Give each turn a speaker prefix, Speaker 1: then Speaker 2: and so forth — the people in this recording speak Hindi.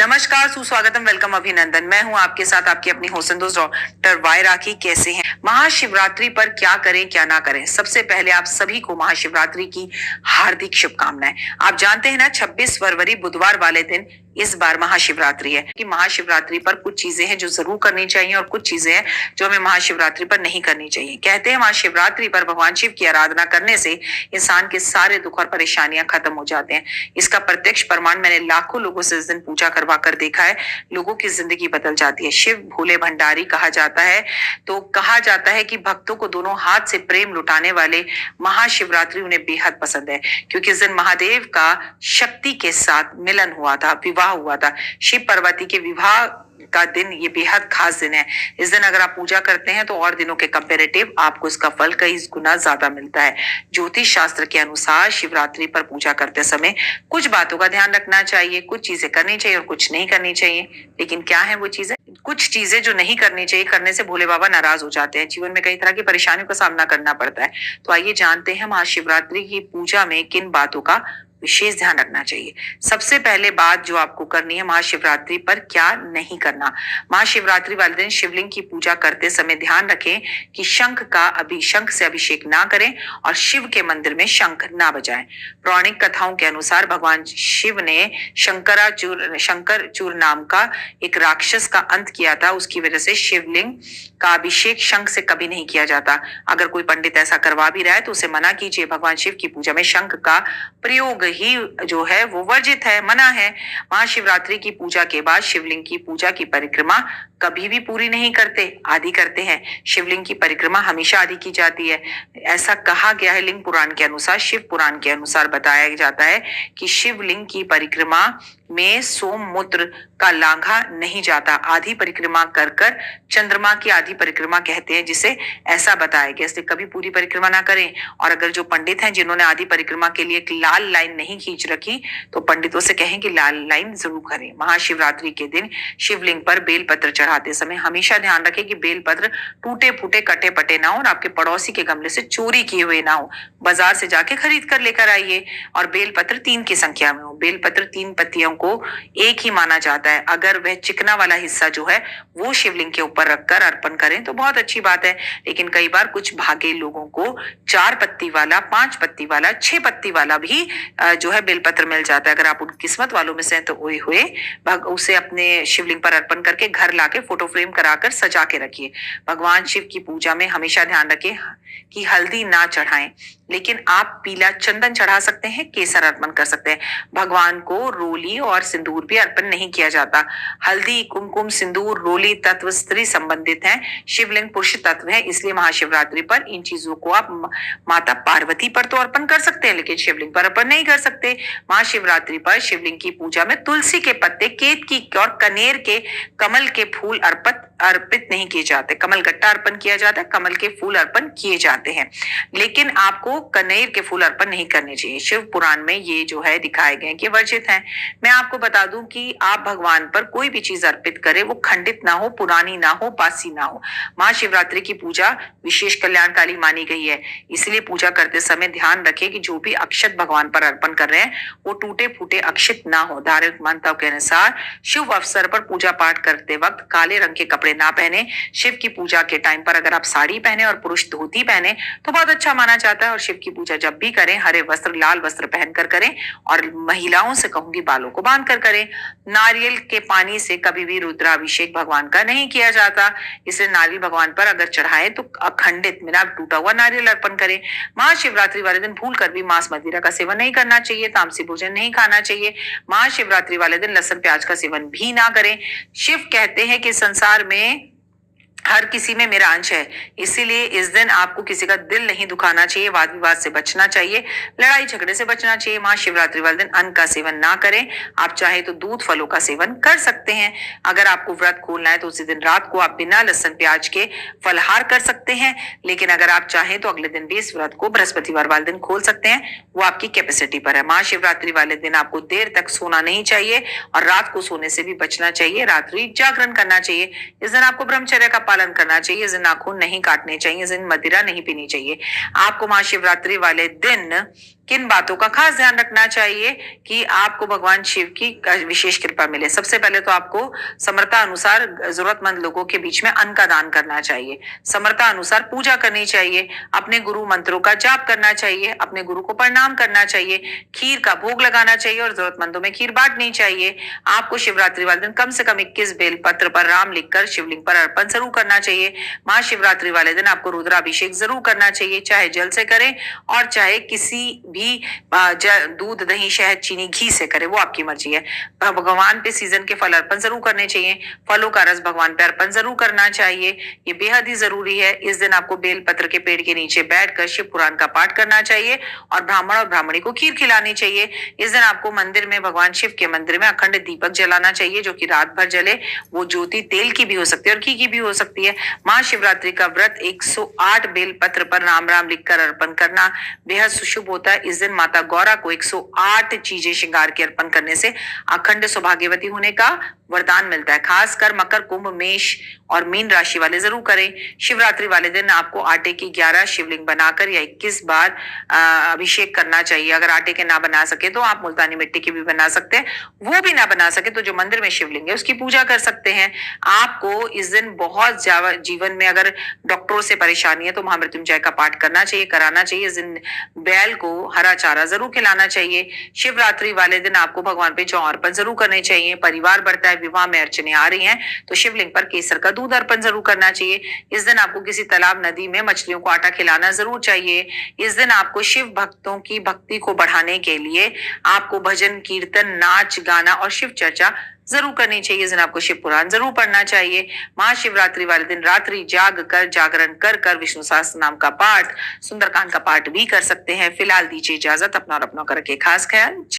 Speaker 1: नमस्कार, सुस्वागतम, वेलकम, अभिनंदन। मैं हूं आपके साथ आपकी अपनी होसन दोस्त डॉक्टर वाई राखी। कैसे हैं? महाशिवरात्रि पर क्या करें क्या ना करें। सबसे पहले आप सभी को महाशिवरात्रि की हार्दिक शुभकामनाएं। आप जानते हैं ना, 26 फरवरी बुधवार वाले दिन इस बार महाशिवरात्रि है। कि महाशिवरात्रि पर कुछ चीजें हैं जो जरूर करनी चाहिए और कुछ चीजें हैं जो हमें महाशिवरात्रि पर नहीं करनी चाहिए। कहते हैं महाशिवरात्रि पर भगवान शिव की आराधना करने से इंसान के सारे दुख और परेशानियां खत्म हो जाते हैं। इसका प्रत्यक्ष प्रमाण मैंने लाखों लोगों से इस दिन पूजा करवा कर देखा है। लोगों की जिंदगी बदल जाती है। शिव भोले भंडारी कहा जाता है। तो कहा जाता है कि भक्तों को दोनों हाथ से प्रेम लुटाने वाले महाशिवरात्रि उन्हें बेहद पसंद है, क्योंकि इस दिन महादेव का शक्ति के साथ मिलन हुआ था, विवाह हुआ था। शिव पार्वती के विवाह का दिन ये बेहद खास दिन है। इस दिन अगर आप पूजा करते हैं तो और दिनों के कंपेरेटिव आपको इसका फल कई गुना ज्यादा मिलता है। ज्योतिष शास्त्र के अनुसार शिवरात्रि पर पूजा करते समय कुछ बातों का ध्यान रखना चाहिए। कुछ चीजें करनी चाहिए और कुछ नहीं करनी चाहिए। लेकिन क्या है वो चीजें? कुछ चीजें जो नहीं करनी चाहिए, करने से भोले बाबा नाराज हो जाते हैं। जीवन में कई तरह की परेशानियों का सामना करना पड़ता है। तो आइए जानते हैं महाशिवरात्रि की पूजा में किन बातों का विशेष ध्यान रखना चाहिए। सबसे पहले बात जो आपको करनी है, महाशिवरात्रि पर क्या नहीं करना। महाशिवरात्रि वाले दिन शिवलिंग की पूजा करते समय ध्यान रखें कि शंख से अभिषेक ना करें और शिव के मंदिर में शंख ना बजाएं। पौराणिक कथाओं के अनुसार भगवान शिव ने शंकरचूर नाम का एक राक्षस का अंत किया था। उसकी वजह से शिवलिंग का अभिषेक शंख से कभी नहीं किया जाता। अगर कोई पंडित ऐसा करवा भी रहा है तो उसे मना कीजिए। भगवान शिव की पूजा में शंख का प्रयोग ही जो है वो वर्जित है, मना है। महाशिवरात्रि की पूजा के बाद शिवलिंग की पूजा की परिक्रमा कभी भी पूरी नहीं करते, आधी करते हैं। शिवलिंग की परिक्रमा हमेशा आधी की जाती है। ऐसा कहा गया है लिंग पुराण के अनुसार। शिव पुराण के अनुसार बताया जाता है कि शिवलिंग की परिक्रमा में सोममुद्र का लांघा नहीं जाता। आधी परिक्रमा कर कर चंद्रमा की आधी परिक्रमा कहते हैं, जिसे ऐसा बताया गया। इसलिए कभी पूरी परिक्रमा ना करें। और अगर जो पंडित हैं जिन्होंने आधी परिक्रमा के लिए एक लाल लाइन नहीं खींच रखी, तो पंडितों से कहें कि लाल लाइन जरूर करें। महाशिवरात्रि के दिन शिवलिंग पर बेलपत्र चढ़ाते समय हमेशा ध्यान रखें कि बेलपत्र टूटे फूटे कटे पटे ना हो और आपके पड़ोसी के गमले से चोरी किए हुए ना हो। बाजार से जाके खरीद कर लेकर आइए। और बेलपत्र 3 की संख्या में हो। बेलपत्र 3 पत्तियों को एक ही माना जाता है। अगर वह चिकना वाला हिस्सा जो है वो शिवलिंग के ऊपर रखकर अर्पण करें तो बहुत अच्छी बात है। लेकिन कई बार कुछ भागे लोगों को 4 पत्ती वाला, 5 पत्ती वाला, 6 पत्ती वाला भी जो है बेलपत्र मिल जाता है। अगर आप उन किस्मत वालों में से तो ओए हुए उसे अपने शिवलिंग पर अर्पण करके घर लाके फोटो फ्रेम कराकर सजा के रखिए। भगवान शिव की पूजा में हमेशा ध्यान रखें कि हल्दी ना चढ़ाएं, लेकिन आप पीला चंदन चढ़ा सकते हैं, केसर अर्पण कर सकते हैं। भगवान को रोली और सिंदूर भी अर्पण नहीं किया जाता। हल्दी, कुमकुम, सिंदूर, रोली तत्व स्त्री संबंधित हैं। शिवलिंग पुरुष तत्व है। इसलिए महाशिवरात्रि पर इन चीजों को आप माता पार्वती पर तो अर्पण कर सकते हैं, लेकिन शिवलिंग पर अर्पण नहीं कर सकते। महाशिवरात्रि पर शिवलिंग की पूजा में तुलसी के पत्ते, केतकी और कनेर के, कमल के फूल अर्पित नहीं किए जाते। कमल गट्टा अर्पण किया जाता है, कमल के फूल अर्पण किए जाते हैं, लेकिन आपको कनेर के फूल अर्पण नहीं करने चाहिए। शिव पुराण में ये जो है दिखाए गए कि वर्जित हैं। मैं आपको बता दूं कि आप भगवान पर कोई भी चीज अर्पित करें वो खंडित ना हो, पुरानी ना हो, बासी ना हो। महाशिवरात्रि की पूजा विशेष कल्याणकारी मानी गई है। इसलिए पूजा करते समय ध्यान रखें कि जो भी अक्षत भगवान पर अर्पण कर रहे हैं वो टूटे फूटे अक्षत ना हो। धार्मिक मान्यताओं के अनुसार शुभ अवसर पर पूजा पाठ करते वक्त काले रंग के कपड़े ना पहने। शिव की पूजा के टाइम पर अगर आप साड़ी पहने और पुरुष धोती पहने तो बहुत अच्छा माना जाता है। और शिव की पूजा जब भी करें हरे वस्त्र, लाल वस्त्र पहनकर करें। और महिलाओं से कहूंगी बालों को बांध कर करें। नारियल के पानी से कभी भी रुद्राभिषेक भगवान का नहीं किया जाता। इसलिए नारियल भगवान पर अगर चढ़ाए तो अखंडित बिना टूटा हुआ नारियल अर्पण करें। महाशिवरात्रि वाले दिन भूल कर भी मांस मदिरा का सेवन नहीं करना चाहिए। तामसी भोजन नहीं खाना चाहिए। महाशिवरात्रि वाले दिन लहसुन प्याज का सेवन भी ना करें। शिव कहते हैं कि संसार में हर किसी में मेरा अंश है, इसीलिए इस दिन आपको किसी का दिल नहीं दुखाना चाहिए। वाद विवाद से बचना चाहिए, लड़ाई झगड़े से बचना चाहिए। महाशिवरात्रि वाले दिन अन्न का सेवन ना करें। आप चाहे तो दूध फलों का सेवन कर सकते हैं। अगर आपको व्रत खोलना है तो उसी दिन रात को आप बिना लहसुन प्याज के फलहार कर सकते हैं। लेकिन अगर आप चाहें तो अगले दिन भी इस व्रत को बृहस्पतिवार वाले दिन खोल सकते हैं, वो आपकी कैपेसिटी पर है। महाशिवरात्रि वाले दिन आपको देर तक सोना नहीं चाहिए और रात को सोने से भी बचना चाहिए। रात्रि जागरण करना चाहिए। इस दिन आपको ब्रह्मचर्य का पालन करना चाहिए। इस दिन नाखून नहीं काटने चाहिए। इस दिन मदिरा नहीं पीनी चाहिए। आपको महाशिवरात्रि वाले दिन किन बातों का खास ध्यान रखना चाहिए कि आपको भगवान शिव की विशेष कृपा मिले? सबसे पहले तो आपको समर्था अनुसार जरूरतमंद लोगों के बीच में अन्न का दान करना चाहिए, समर्था अनुसार पूजा करनी चाहिए, अपने गुरु मंत्रों का जाप करना चाहिए, अपने गुरु को प्रणाम करना चाहिए, खीर का भोग लगाना चाहिए और जरूरतमंदों में खीर बांटनी चाहिए। आपको शिवरात्रि वाले दिन कम से कम 21 बेलपत्र पर राम लिखकर शिवलिंग पर अर्पण जरूर करना चाहिए। महाशिवरात्रि वाले दिन आपको रुद्राभिषेक जरूर करना चाहिए, चाहे जल से करें और चाहे किसी भी दूध, दही, शहद, चीनी, घी से करें, वो आपकी मर्जी है। भगवान पे सीजन के फल अर्पण जरूर करने चाहिए, फलों का रस भगवान पे अर्पण जरूर करना चाहिए, ये बेहद ही जरूरी है। इस दिन आपको बेलपत्र के पेड़ के नीचे बैठकर शिव पुराण का पाठ करना चाहिए और ब्राह्मण और ब्राह्मणी को खीर खिलानी चाहिए। इस दिन आपको मंदिर में, भगवान शिव के मंदिर में अखंड दीपक जलाना चाहिए, जो कि रात भर जले। वो ज्योति तेल की भी हो सकती है और घी की भी हो सकती है। महाशिवरात्रि का व्रत 108 बेलपत्र पर राम राम लिखकर अर्पण करना बेहद शुभ होता है। इस दिन माता गौरा को 108 चीजें श्रृंगार के अर्पण करने से अखंड सौभाग्यवती होने का वरदान मिलता है। खासकर मकर, कुंभ, मेष और मीन राशि वाले जरूर करें। शिवरात्रि वाले दिन आपको आटे की 11 शिवलिंग बनाकर या 21 बार अभिषेक करना चाहिए। अगर आटे के ना बना सके तो आप मुल्तानी मिट्टी की भी बना सकते हैं, वो भी ना बना सके तो जो मंदिर में शिवलिंग है उसकी पूजा कर सकते हैं। आपको इस दिन बहुत ज्यादा जीवन में अगर डॉक्टरों से परेशानी है तो महामृत्युंजय का पाठ करना चाहिए, कराना चाहिए। इस दिन बैल को हरा चारा जरूर खिलाना चाहिए। शिवरात्रि वाले दिन आपको भगवान पे जौ अर्पण जरूर करने चाहिए। परिवार बढ़ता है, विवाह में अड़चने आ रही हैं तो शिवलिंग पर केसर का दूध अर्पण जरूर करना चाहिए। इस दिन आपको किसी तालाब, नदी में मछलियों को आटा खिलाना जरूर चाहिए। इस दिन आपको शिव भक्तों की भक्ति को बढ़ाने के लिए आपको भजन, कीर्तन, नाच, गाना और शिव चर्चा जरूर करनी चाहिए। इस दिन आपको शिव पुराण जरूर पढ़ना चाहिए। महाशिवरात्रि वाले दिन रात्रि जाग कर, जागरण कर कर विष्णु सहस्त्र नाम का पाठ, सुंदरकांड का पाठ भी कर सकते हैं। फिलहाल दीजिए इजाजत, अपना और अपनों का रखिए खास ख्याल।